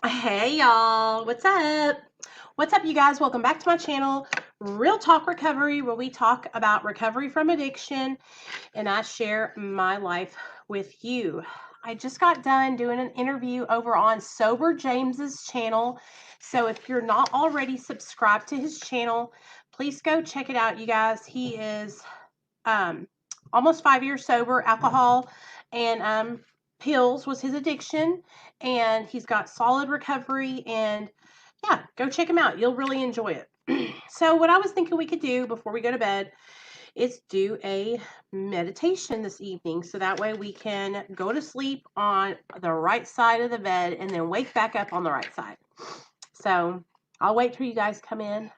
Hey y'all, what's up? What's up, you guys? Welcome back to my channel, Real Talk Recovery, where we talk about recovery from addiction and I share my life with you. I just got done doing an interview over on Sober James's channel. So if you're not already subscribed to his channel, please go check it out, you guys. He is um, almost 5 years sober. Alcohol and pills was his addiction, and he's got solid recovery. And yeah, go check him out. You'll really enjoy it. So, what I was thinking we could do before we go to bed is do a meditation this evening, so that way we can go to sleep on the right side of the bed and then wake back up on the right side. So, I'll wait till you guys come in.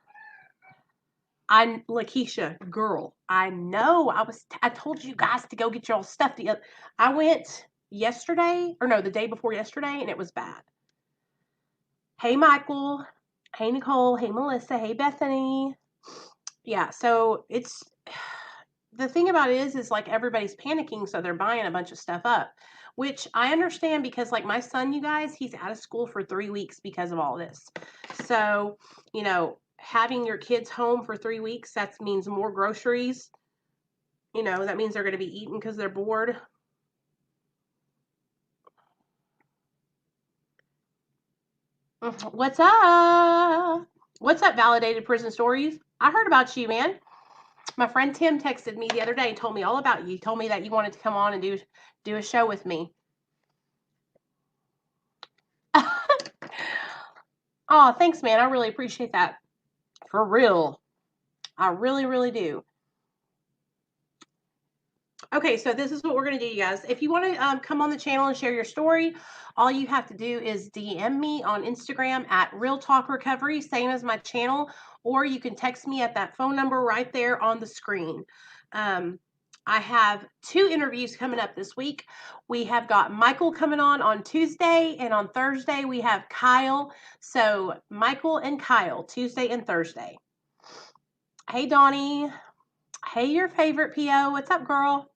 Lakeisha, girl, I know. I told you guys to go get your stuff. I went yesterday, or no, the day before yesterday, and it was bad. Hey, Michael. Hey, Nicole. Hey, Melissa. Hey, Bethany. Yeah, so it's the thing about it is like everybody's panicking, so they're buying a bunch of stuff up, which I understand because, like, my son, you guys, he's out of school for 3 weeks because of all this. So, having your kids home for 3 weeks, that means more groceries. That means they're going to be eating because they're bored. What's up? What's up, Validated Prison Stories? I heard about you, man. My friend Tim texted me the other day and told me all about you. He told me that you wanted to come on and do a show with me. Oh, thanks, man. I really appreciate that. For real. I really, really do. Okay, so this is what we're going to do, you guys. If you want to come on the channel and share your story, all you have to do is DM me on Instagram at Real Talk Recovery, same as my channel, or you can text me at that phone number right there on the screen. I have 2 interviews coming up this week. We have got Michael coming on Tuesday, and on Thursday we have Kyle. So Michael and Kyle, Tuesday and Thursday. Hey, Donnie. Hey, your favorite PO. What's up, girl?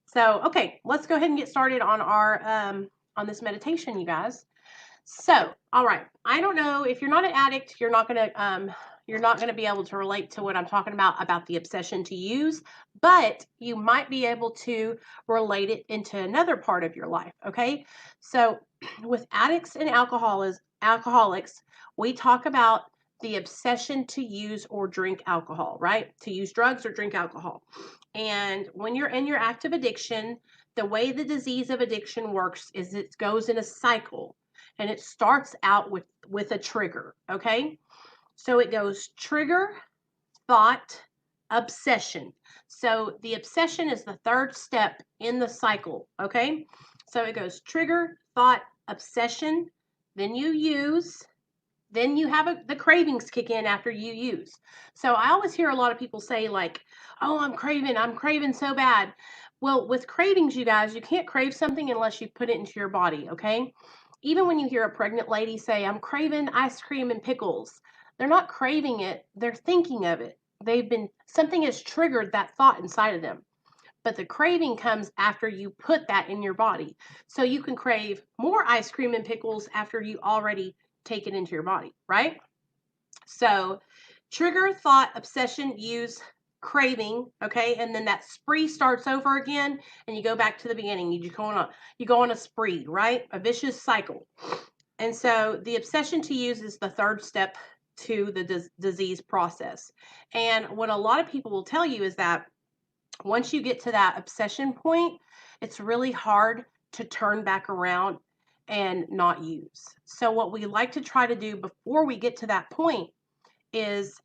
So, okay, let's go ahead and get started on our on this meditation, you guys. So, all right, I don't know if you're not an addict, you're not gonna be able to relate to what I'm talking about the obsession to use, but you might be able to relate it into another part of your life. Okay, so with addicts and alcoholics, we talk about the obsession to use or drink alcohol, right? To use drugs or drink alcohol. And when you're in your active addiction, the way the disease of addiction works is it goes in a cycle, and it starts out with a trigger. Okay, so it goes trigger, thought, obsession. So the obsession is the third step in the cycle. Okay, so it goes trigger, thought, obsession, then you use, then you have the cravings kick in after you use. So I always hear a lot of people say, like, oh, I'm craving so bad. Well, with cravings, you guys, you can't crave something unless you put it into your body. Okay, even when you hear a pregnant lady say, I'm craving ice cream and pickles, they're not craving it, they're thinking of it. Something has triggered that thought inside of them. But the craving comes after you put that in your body. So you can crave more ice cream and pickles after you already take it into your body, right? So trigger, thought, obsession, use, craving, okay? And then that spree starts over again, and you go back to the beginning. You go on a spree, right? A vicious cycle. And so the obsession to use is the third step to the disease process. And what a lot of people will tell you is that once you get to that obsession point, it's really hard to turn back around and not use. So what we like to try to do before we get to that point is,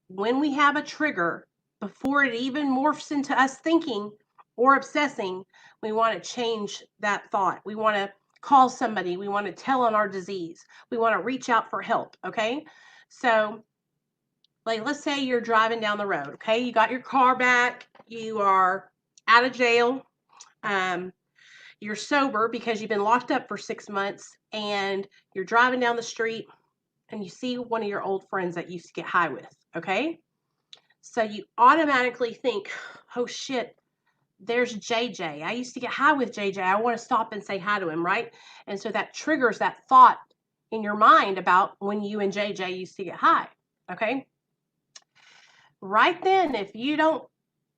when we have a trigger, before it even morphs into us thinking or obsessing, we want to change that thought. We want to call somebody. We want to tell on our disease. We want to reach out for help. Okay. So, like, let's say you're driving down the road. Okay. You got your car back. You are out of jail. Um, you're sober because you've been locked up for 6 months, and you're driving down the street and you see one of your old friends that you used to get high with. Okay. So you automatically think, oh shit, there's JJ. I used to get high with JJ. I want to stop and say hi to him, right? And so that triggers that thought in your mind about when you and JJ used to get high. Okay. Right then, if you don't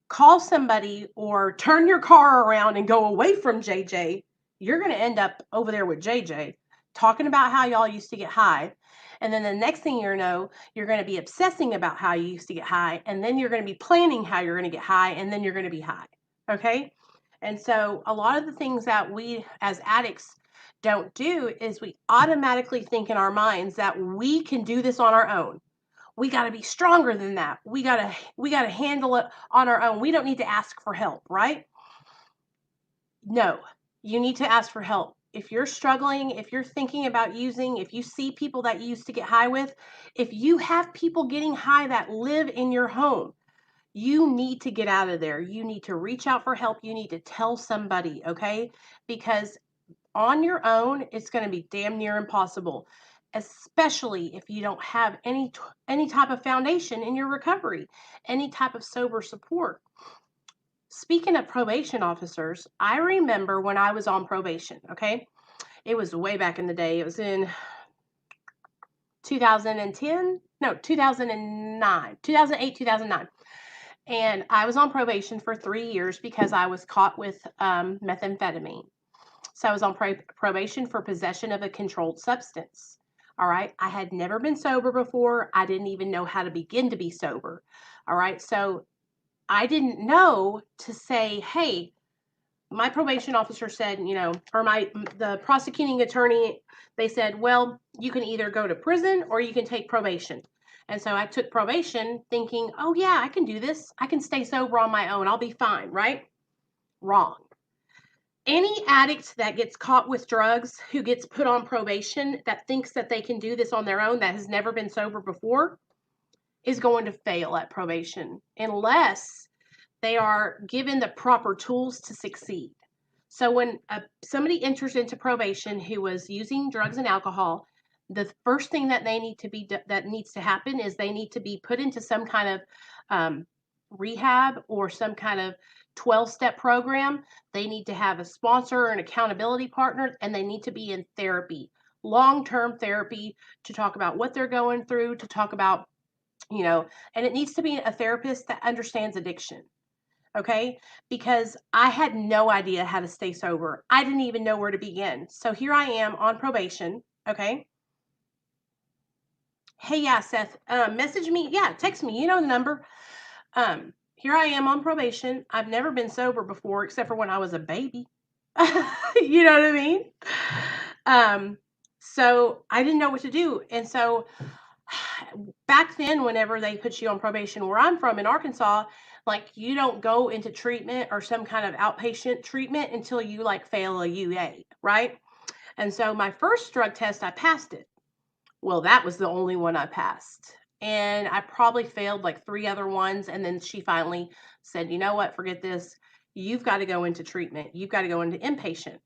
call somebody or turn your car around and go away from JJ, you're going to end up over there with JJ talking about how y'all used to get high. And then the next thing you know, you're going to be obsessing about how you used to get high. And then you're going to be planning how you're going to get high. And then you're going to be high. Okay. And so a lot of the things that we as addicts don't do is we automatically think in our minds that we can do this on our own. We got to be stronger than that. We got to handle it on our own. We don't need to ask for help, right? No. You need to ask for help. If you're struggling, if you're thinking about using, if you see people that you used to get high with, if you have people getting high that live in your home, you need to get out of there. You need to reach out for help. You need to tell somebody, okay? Because on your own, it's going to be damn near impossible, especially if you don't have any type of foundation in your recovery, any type of sober support. Speaking of probation officers, I remember when I was on probation, okay? It was way back in the day. It was in 2010, no, 2009, 2008, 2009. And I was on probation for 3 years because I was caught with methamphetamine. So I was on probation for possession of a controlled substance. All right. I had never been sober before. I didn't even know how to begin to be sober. All right. So I didn't know to say, hey, my probation officer said, or the prosecuting attorney, they said, well, you can either go to prison or you can take probation. And so I took probation thinking, oh yeah, I can do this. I can stay sober on my own. I'll be fine, right? Wrong. Any addict that gets caught with drugs who gets put on probation that thinks that they can do this on their own, that has never been sober before, is going to fail at probation unless they are given the proper tools to succeed. So when somebody enters into probation who was using drugs and alcohol, the first thing that that needs to happen is they need to be put into some kind of rehab or some kind of 12-step program. They need to have a sponsor or an accountability partner, and they need to be in therapy, long-term therapy, to talk about what they're going through, to talk about, and it needs to be a therapist that understands addiction. Okay, because I had no idea how to stay sober. I didn't even know where to begin. So here I am on probation. Okay. Hey, yeah, Seth, message me. Yeah, text me. You know the number. Here I am on probation. I've never been sober before, except for when I was a baby. You know what I mean? So I didn't know what to do. And so back then, whenever they put you on probation where I'm from in Arkansas, like you don't go into treatment or some kind of outpatient treatment until you like fail a UA, right? And so my first drug test, I passed it. Well, that was the only one I passed. And I probably failed like 3 other ones. And then she finally said, you know what, forget this. You've got to go into treatment. You've got to go into inpatient.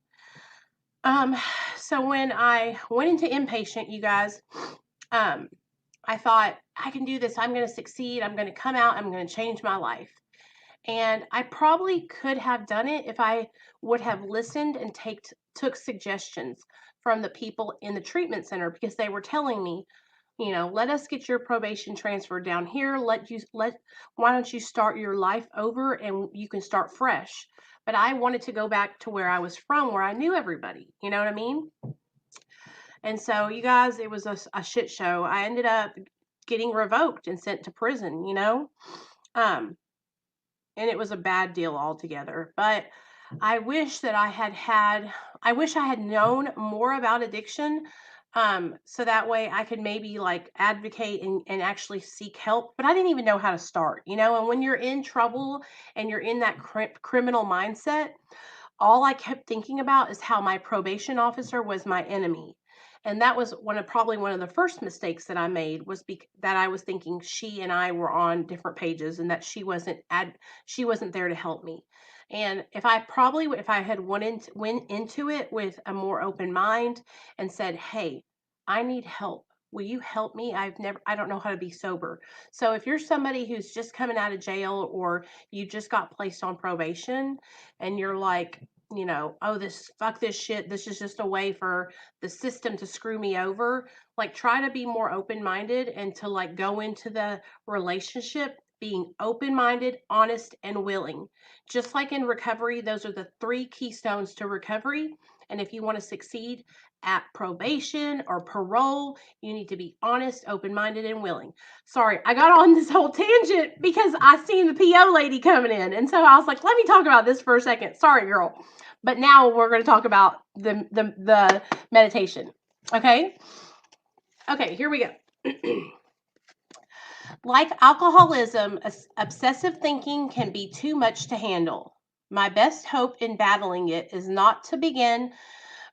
Um, so when I went into inpatient, you guys, I thought, I can do this. I'm going to succeed. I'm going to come out. I'm going to change my life. And I probably could have done it if I would have listened and took suggestions from the people in the treatment center, because they were telling me, let us get your probation transferred down here. Why don't you start your life over and you can start fresh? But I wanted to go back to where I was from, where I knew everybody. You know what I mean? And so, you guys, it was a shit show. I ended up getting revoked and sent to prison, Um, and it was a bad deal altogether. But I wish that I wish I had known more about addiction, so that way I could maybe like advocate and actually seek help. But I didn't even know how to start, And when you're in trouble and you're in that criminal mindset, all I kept thinking about is how my probation officer was my enemy. And that was probably one of the first mistakes that I made, was that I was thinking she and I were on different pages and that she wasn't there to help me. And if I had went into it with a more open mind and said, "Hey, I need help. Will you help me? I don't know how to be sober." So if you're somebody who's just coming out of jail or you just got placed on probation and you're like, oh, fuck this shit. This is just a way for the system to screw me over. Like, try to be more open minded and to like go into the relationship being open minded, honest, and willing. Just like in recovery, those are the three keystones to recovery. And if you want to succeed at probation or parole, you need to be honest, open minded, and willing. Sorry, I got on this whole tangent because I seen the PO lady coming in. And so I was like, let me talk about this for a second. Sorry, girl. But now we're going to talk about the meditation. Okay? Okay, here we go. Like alcoholism, obsessive thinking can be too much to handle. My best hope in battling it is not to begin,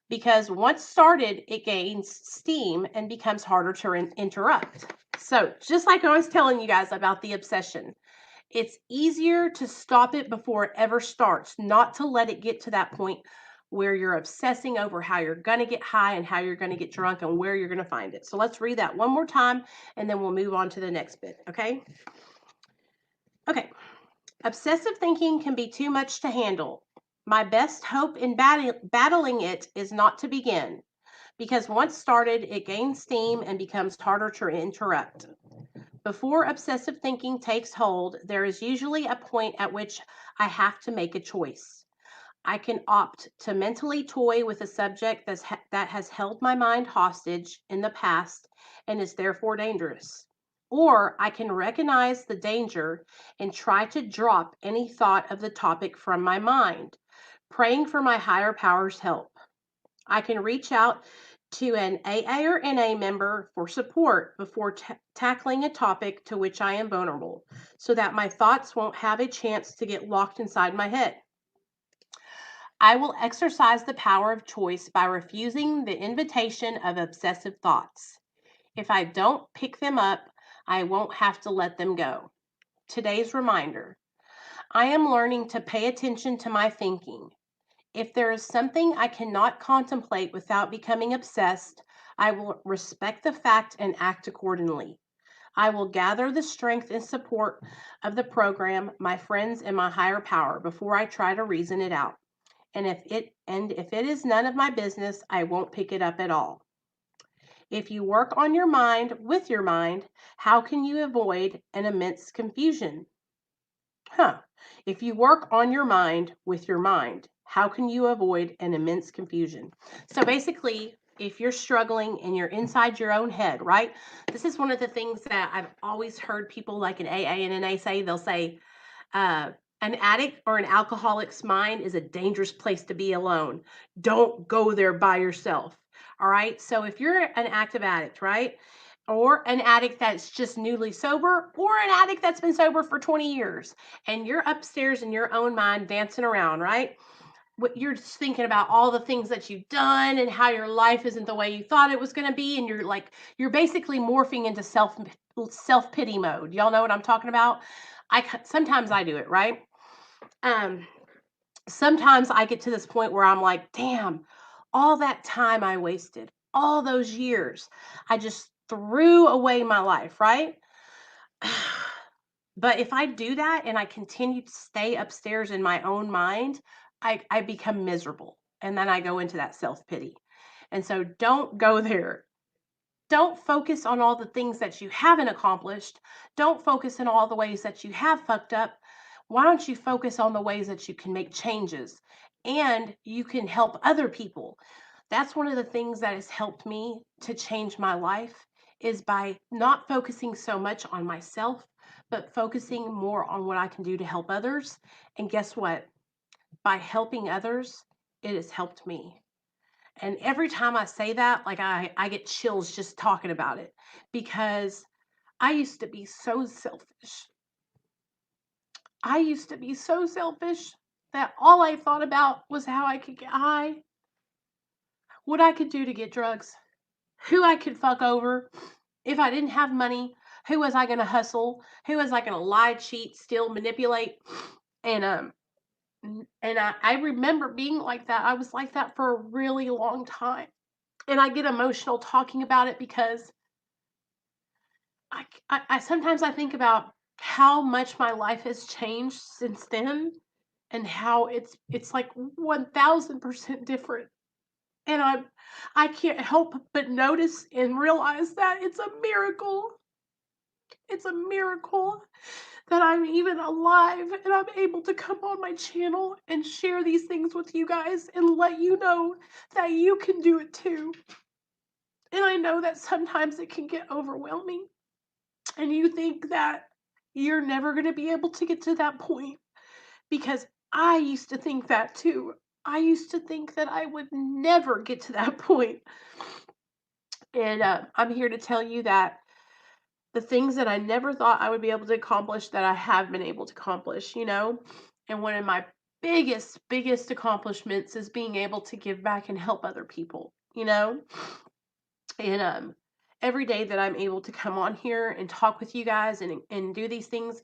because once started, it gains steam and becomes harder to interrupt. So, just like I was telling you guys about the obsession, it's easier to stop it before it ever starts, not to let it get to that point where you're obsessing over how you're going to get high and how you're going to get drunk and where you're going to find it. So let's read that one more time and then we'll move on to the next bit, okay? Okay. Obsessive thinking can be too much to handle. My best hope in battling it is not to begin, because once started, it gains steam and becomes harder to interrupt. Before obsessive thinking takes hold, there is usually a point at which I have to make a choice. I can opt to mentally toy with a subject that has held my mind hostage in the past and is therefore dangerous. Or I can recognize the danger and try to drop any thought of the topic from my mind, praying for my higher power's help. I can reach out to an AA or NA member for support before tackling a topic to which I am vulnerable, so that my thoughts won't have a chance to get locked inside my head. I will exercise the power of choice by refusing the invitation of obsessive thoughts. If I don't pick them up, I won't have to let them go. Today's reminder: I am learning to pay attention to my thinking. If there is something I cannot contemplate without becoming obsessed, I will respect the fact and act accordingly. I will gather the strength and support of the program, my friends, and my higher power before I try to reason it out. And if it is none of my business, I won't pick it up at all. If you work on your mind with your mind, how can you avoid an immense confusion? If you work on your mind with your mind, how can you avoid an immense confusion? So basically, if you're struggling and you're inside your own head, right? This is one of the things that I've always heard people like an AA and NA say. They'll say, uh, an addict or an alcoholic's mind is a dangerous place to be alone. Don't go there by yourself. All right. So if you're an active addict, right? Or an addict that's just newly sober, or an addict that's been sober for 20 years, and you're upstairs in your own mind dancing around, right? You're just thinking about all the things that you've done and how your life isn't the way you thought it was going to be. And you're basically morphing into self pity mode. Y'all know what I'm talking about? Sometimes I do it, right? Um, Sometimes I get to this point where I'm like, damn, all that time I wasted, all those years, I just threw away my life, right? But if I do that and I continue to stay upstairs in my own mind, I become miserable. And then I go into that self pity. And so don't go there. Don't focus on all the things that you haven't accomplished. Don't focus on all the ways that you have fucked up. Why don't you focus on the ways that you can make changes and you can help other people? That's one of the things that has helped me to change my life, is by not focusing so much on myself, but focusing more on what I can do to help others. And guess what? By helping others, it has helped me. And every time I say that, like I get chills just talking about it, because I used to be so selfish. I used to be so selfish that all I thought about was how I could get high, what I could do to get drugs, who I could fuck over. If I didn't have money, who was I going to hustle? Who was I going to lie, cheat, steal, manipulate? And I remember being like that. I was like that for a really long time. And I get emotional talking about it because I sometimes I think about how much my life has changed since then, and how it's like 1000% different. And I can't help but notice and realize that it's a miracle. It's a miracle that I'm even alive and I'm able to come on my channel and share these things with you guys and let you know that you can do it too. And I know that sometimes it can get overwhelming and you think that you're never going to be able to get to that point, because I used to think that too. I used to think that I would never get to that point. And I'm here to tell you that the things that I never thought I would be able to accomplish, that I have been able to accomplish, you know? And one of my biggest accomplishments is being able to give back and help other people, you know? And every day that I'm able to come on here and talk with you guys and do these things,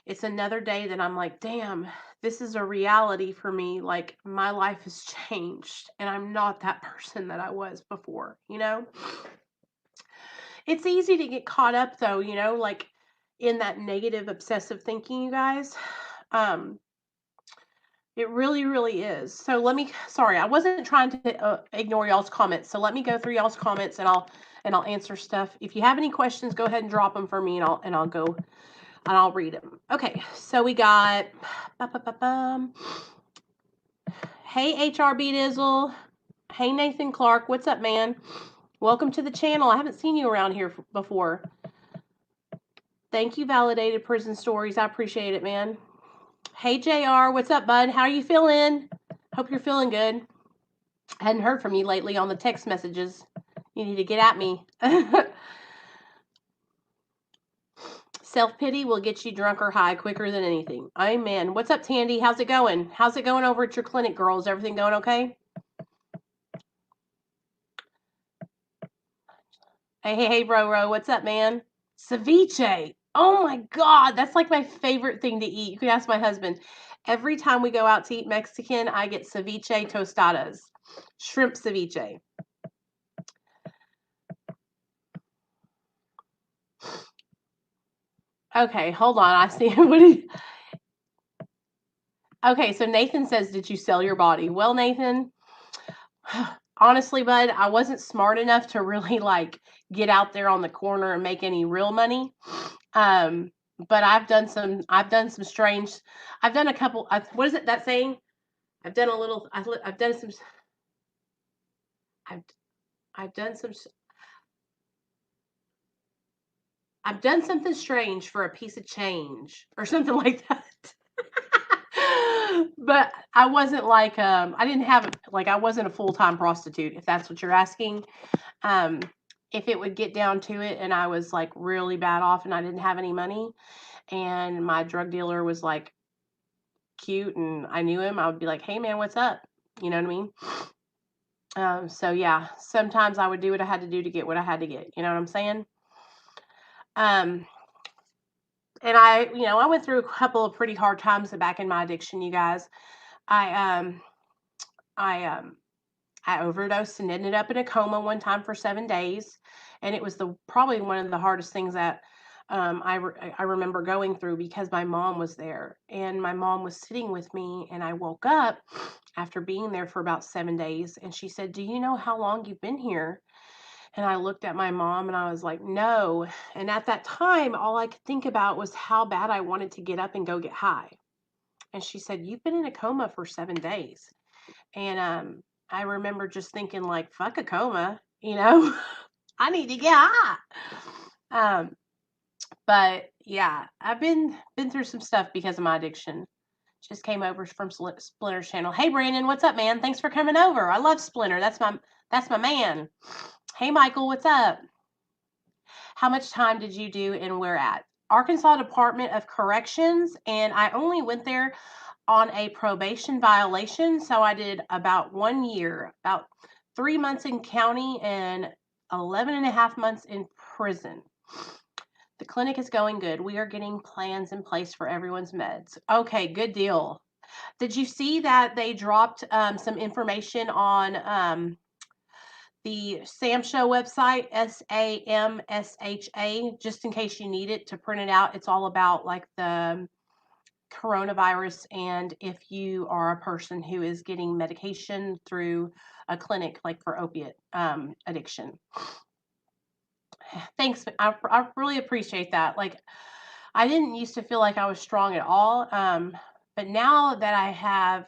it's another day that I'm like, damn, this is a reality for me. Like, my life has changed and I'm not that person that I was before, you know? It's easy to get caught up though, you know, like in that negative obsessive thinking, you guys. Um, it really, really is. So sorry, I wasn't trying to ignore y'all's comments. So let me go through y'all's comments and I'll answer stuff. If you have any questions, go ahead and drop them for me and I'll go and I'll read them. Okay, so we got, hey HRB Dizzle, hey Nathan Clark, what's up, man? Welcome to the channel. I haven't seen you around here before. Thank you, Validated Prison Stories. I appreciate it, man. Hey JR, what's up, bud? How are you feeling? Hope you're feeling good. I hadn't heard from you lately on the text messages. You need to get at me. Self-pity will get you drunk or high quicker than anything. Amen. What's up, Tandy? How's it going? How's it going over at your clinic, girls? Everything going okay? Hey, bro. What's up, man? Ceviche. Oh my God. That's like my favorite thing to eat. You can ask my husband. Every time we go out to eat Mexican, I get ceviche tostadas. Shrimp ceviche. Okay, hold on. I see. Okay, so Nathan says, did you sell your body? Well, Nathan, honestly, bud, I wasn't smart enough to really like get out there on the corner and make any real money. But I've done some strange, I've done a couple, what is it, that saying? I've done something strange for a piece of change or something like that. But I wasn't like, I didn't have, like, I wasn't a full-time prostitute, if that's what you're asking. If it would get down to it and I was like really bad off and I didn't have any money and my drug dealer was like cute and I knew him, I would be like, hey man, what's up? You know what I mean? So yeah, sometimes I would do what I had to do to get what I had to get. You know what I'm saying? And I went through a couple of pretty hard times back in my addiction, you guys. I overdosed and ended up in a coma one time for 7 days, and it was probably one of the hardest things that I remember going through, because my mom was there and my mom was sitting with me, and I woke up after being there for about 7 days, and she said, "Do you know how long you've been here?" And I looked at my mom and I was like, "No." And at that time, all I could think about was how bad I wanted to get up and go get high. And she said, "You've been in a coma for 7 days." And I remember just thinking like, fuck a coma, you know, I need to get high. But yeah, I've been through some stuff because of my addiction. Just came over from Splinter's channel. Hey Brandon, what's up, man? Thanks for coming over. I love Splinter. That's my man. Hey Michael, what's up? How much time did you do and where at? Arkansas Department of Corrections, and I only went there on a probation violation. So I did about 1 year, about 3 months in county and 11 and a half months in prison. The clinic is going good. We are getting plans in place for everyone's meds. Okay, good deal. Did you see that they dropped some information on the Sam Show website, SAMSHA, just in case you need it to print it out? It's all about like the coronavirus and if you are a person who is getting medication through a clinic, like for opiate addiction. Thanks. I really appreciate that. Like, I didn't used to feel like I was strong at all. But now that I have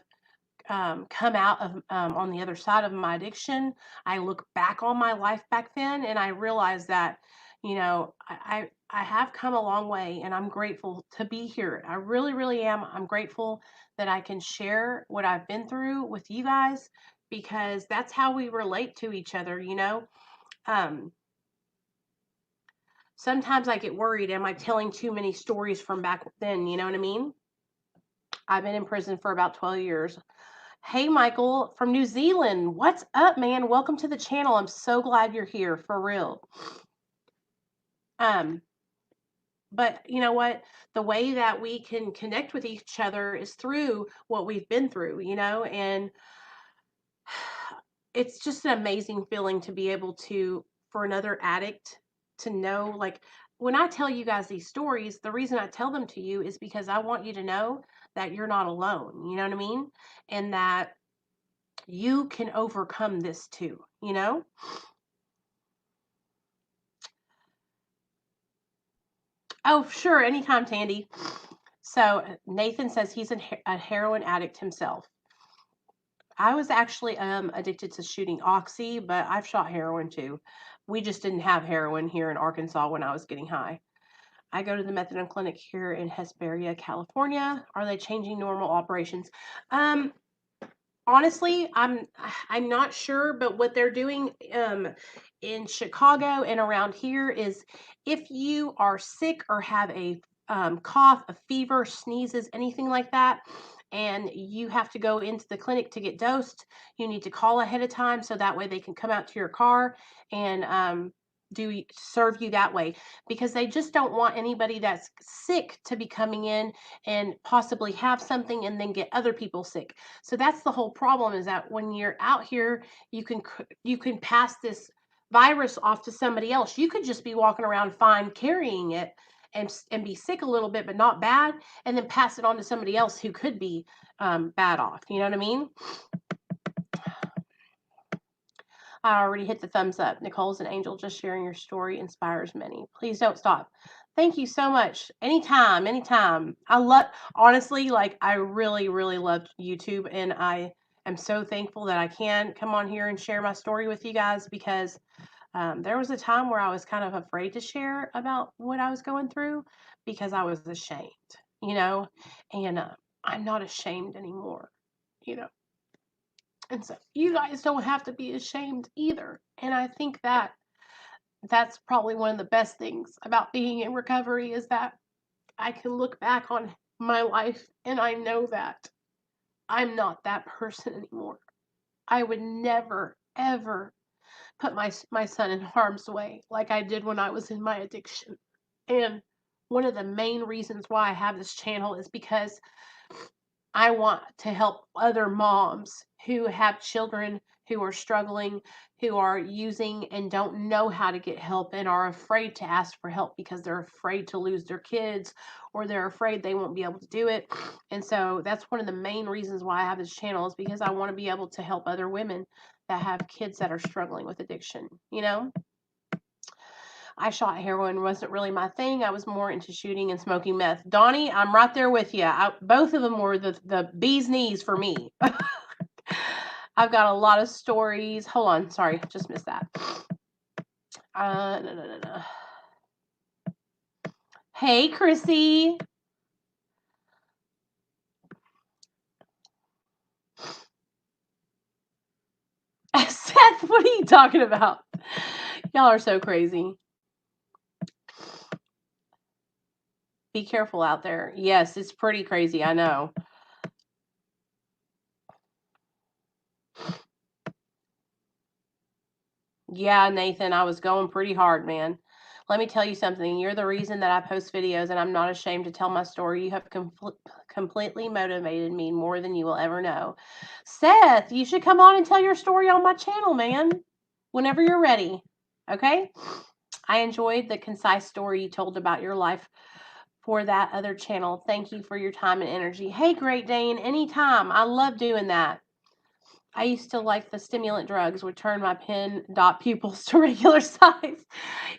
come out of on the other side of my addiction, I look back on my life back then and I realize that, I have come a long way and I'm grateful to be here. I really, really am. I'm grateful that I can share what I've been through with you guys because that's how we relate to each other. Um, Sometimes I get worried, am I telling too many stories from back then? You know what I mean? I've been in prison for about 12 years. Hey, Michael from New Zealand. What's up, man? Welcome to the channel. I'm so glad you're here, for real. Um, but you know what? The way that we can connect with each other is through what we've been through, and it's just an amazing feeling to be able to, for another addict to know, like, when I tell you guys these stories, the reason I tell them to you is because I want you to know that you're not alone. You know what I mean? And that you can overcome this too. Oh, sure, anytime, Tandy. So Nathan says he's a heroin addict himself. I was actually addicted to shooting oxy, but I've shot heroin too. We just didn't have heroin here in Arkansas when I was getting high. I go to the methadone clinic here in Hesperia, California. Are they changing normal operations? Honestly, I'm not sure, but what they're doing in Chicago and around here is if you are sick or have a cough, a fever, sneezes, anything like that, and you have to go into the clinic to get dosed, you need to call ahead of time so that way they can come out to your car and serve you that way, because they just don't want anybody that's sick to be coming in and possibly have something and then get other people sick. So that's the whole problem, is that when you're out here, you can pass this virus off to somebody else. You could just be walking around fine carrying it and be sick a little bit but not bad, and then pass it on to somebody else who could be bad off. You know what I mean? I already hit the thumbs up. Nicole's an angel. Just sharing your story inspires many. Please don't stop. Thank you so much. Anytime, anytime. Honestly, like, I really, really love YouTube, and I am so thankful that I can come on here and share my story with you guys, because there was a time where I was kind of afraid to share about what I was going through because I was ashamed, you know, and I'm not ashamed anymore, you know. And so you guys don't have to be ashamed either. And I think that that's probably one of the best things about being in recovery, is that I can look back on my life and I know that I'm not that person anymore. I would never, ever put my son in harm's way like I did when I was in my addiction. And one of the main reasons why I have this channel is because I want to help other moms who have children who are struggling, who are using and don't know how to get help and are afraid to ask for help because they're afraid to lose their kids, or they're afraid they won't be able to do it. And so that's one of the main reasons why I have this channel, is because I want to be able to help other women that have kids that are struggling with addiction, you know? I shot heroin wasn't really my thing. I was more into shooting and smoking meth. Donnie, I'm right there with you. Both of them were the bee's knees for me. I've got a lot of stories. Hold on, sorry, just missed that. No. Hey, Chrissy. Seth, what are you talking about? Y'all are so crazy. Be careful out there. Yes, it's pretty crazy, I know. Yeah, Nathan, I was going pretty hard, man. Let me tell you something. You're the reason that I post videos, and I'm not ashamed to tell my story. You have completely motivated me more than you will ever know. Seth, you should come on and tell your story on my channel, man, whenever you're ready. Okay? I enjoyed the concise story you told about your life for that other channel. Thank you for your time and energy. Hey, Great Dane, anytime. I love doing that. I used to like the stimulant drugs would turn my pen dot pupils to regular size.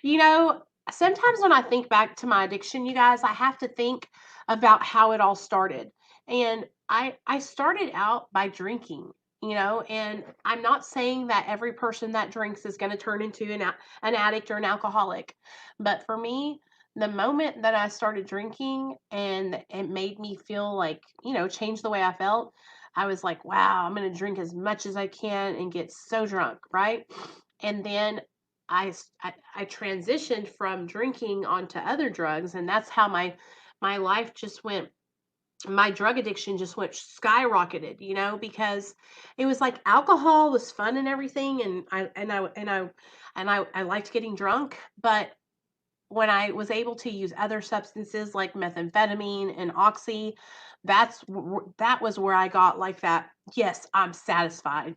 You know, sometimes when I think back to my addiction, you guys, I have to think about how it all started. And I started out by drinking, and I'm not saying that every person that drinks is going to turn into an addict or an alcoholic. But for me, the moment that I started drinking and it made me feel like, change the way I felt, I was like, wow, I'm going to drink as much as I can and get so drunk, right? And then I transitioned from drinking onto other drugs, and that's how my life just went. My drug addiction just went skyrocketed, because it was like alcohol was fun and everything, and I liked getting drunk, but when I was able to use other substances like methamphetamine and oxy, that was where I got like that. Yes, I'm satisfied.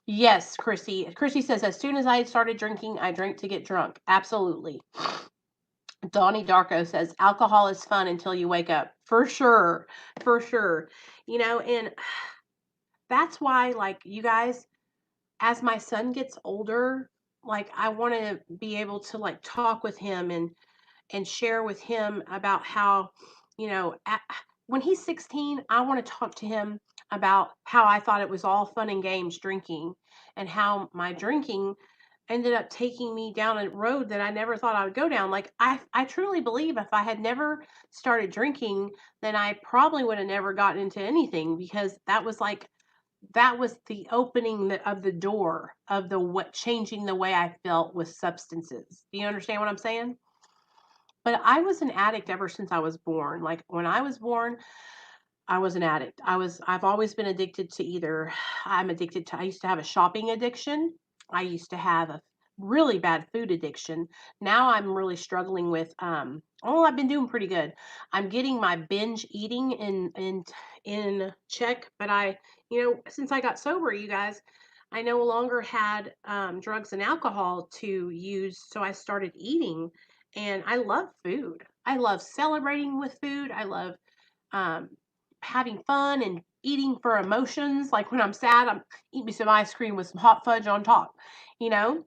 Yes, Chrissy. Chrissy says, as soon as I started drinking, I drank to get drunk. Absolutely. Donnie Darko says, alcohol is fun until you wake up. For sure. For sure. And that's why, like, you guys, as my son gets older, like, I want to be able to, like, talk with him and share with him about how, when he's 16, I want to talk to him about how I thought it was all fun and games drinking, and how my drinking ended up taking me down a road that I never thought I would go down. Like, I truly believe if I had never started drinking, then I probably would have never gotten into anything, because that was the opening of the door of the what changing the way I felt with substances. Do you understand what I'm saying? But I was an addict ever since I was born. Like, when I was born, I was an addict. I've always been addicted to either I used to have a shopping addiction. I used to have a really bad food addiction. Now I'm really struggling with I've been doing pretty good. I'm getting my binge eating in check, but since I got sober, you guys, I no longer had drugs and alcohol to use, so I started eating, and I love food. I love celebrating with food. I love um, having fun and eating for emotions. Like, when I'm sad, I'm eat me some ice cream with some hot fudge on top. You know,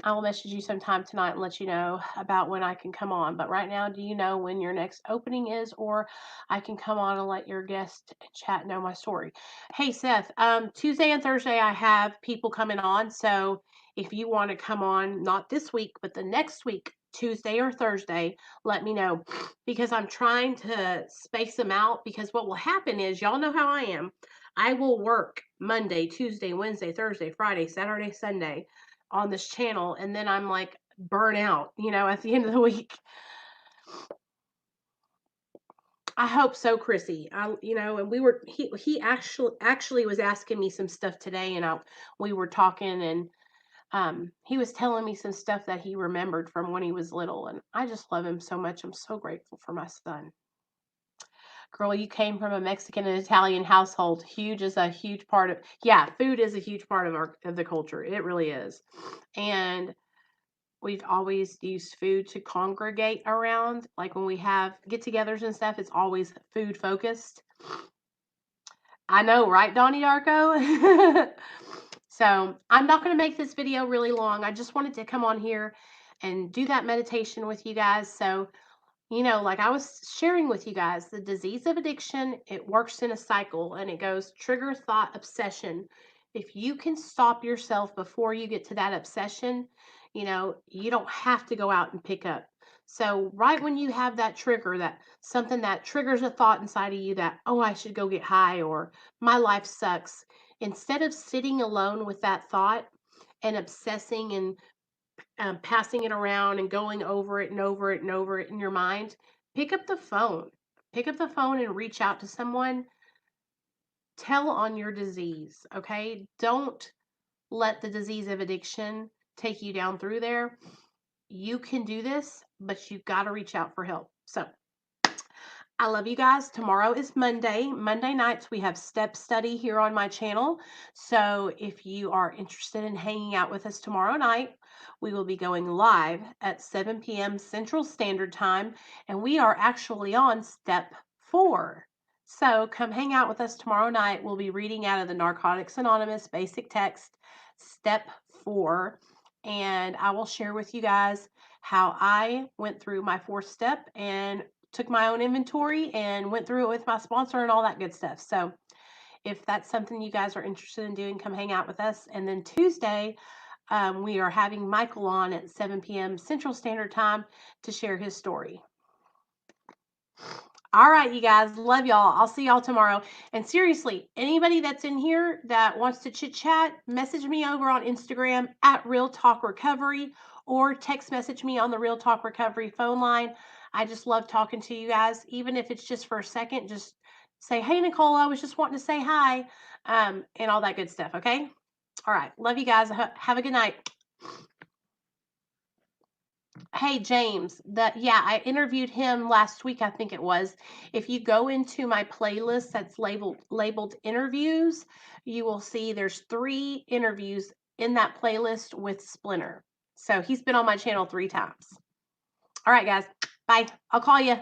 I will message you sometime tonight and let you know about when I can come on. But right now, do you know when your next opening is, or I can come on and let your guest chat know my story? Hey, Seth, Tuesday and Thursday I have people coming on. So if you want to come on, not this week, but the next week, Tuesday or Thursday, let me know, because I'm trying to space them out. Because what will happen is, y'all know how I am. I will work Monday, Tuesday, Wednesday, Thursday, Friday, Saturday, Sunday on this channel, and then I'm like burn out, at the end of the week. I hope so, Chrissy. And he actually was asking me some stuff today, and we were talking, and he was telling me some stuff that he remembered from when he was little, and I just love him so much. I'm so grateful for my son. Girl, you came from a Mexican and Italian household. Huge is a huge part of, yeah, food is a huge part of the culture. It really is. And we've always used food to congregate around. Like, when we have get-togethers and stuff, it's always food focused. I know, right, Donnie Darko? So I'm not going to make this video really long. I just wanted to come on here and do that meditation with you guys. So, like I was sharing with you guys, the disease of addiction, it works in a cycle, and it goes trigger, thought, obsession. If you can stop yourself before you get to that obsession, you don't have to go out and pick up. So right when you have that trigger, that something that triggers a thought inside of you that, oh, I should go get high, or my life sucks, instead of sitting alone with that thought and obsessing and passing it around and going over it and over it and over it in your mind, pick up the phone. Pick up the phone and reach out to someone. Tell on your disease, okay? Don't let the disease of addiction take you down through there. You can do this, but you've got to reach out for help. So I love you guys. Tomorrow is Monday. Monday nights, we have step study here on my channel. So if you are interested in hanging out with us tomorrow night, we will be going live at 7 p.m. Central Standard Time, and we are actually on step 4. So come hang out with us tomorrow night. We'll be reading out of the Narcotics Anonymous Basic Text, step 4, and I will share with you guys how I went through my 4th step and took my own inventory and went through it with my sponsor and all that good stuff. So if that's something you guys are interested in doing, come hang out with us. And then Tuesday, we are having Michael on at 7 p.m. Central Standard Time to share his story. All right, you guys, love y'all. I'll see y'all tomorrow. And seriously, anybody that's in here that wants to chit chat, message me over on Instagram at Real Talk Recovery, or text message me on the Real Talk Recovery phone line. I just love talking to you guys, even if it's just for a second. Just say, hey, Nicole, I was just wanting to say hi, and all that good stuff. Okay. All right. Love you guys. Have a good night. Hey James, I interviewed him last week, I think it was. If you go into my playlist that's labeled interviews, you will see there's 3 interviews in that playlist with Splinter. So he's been on my channel 3 times. All right, guys. Bye. I'll call you.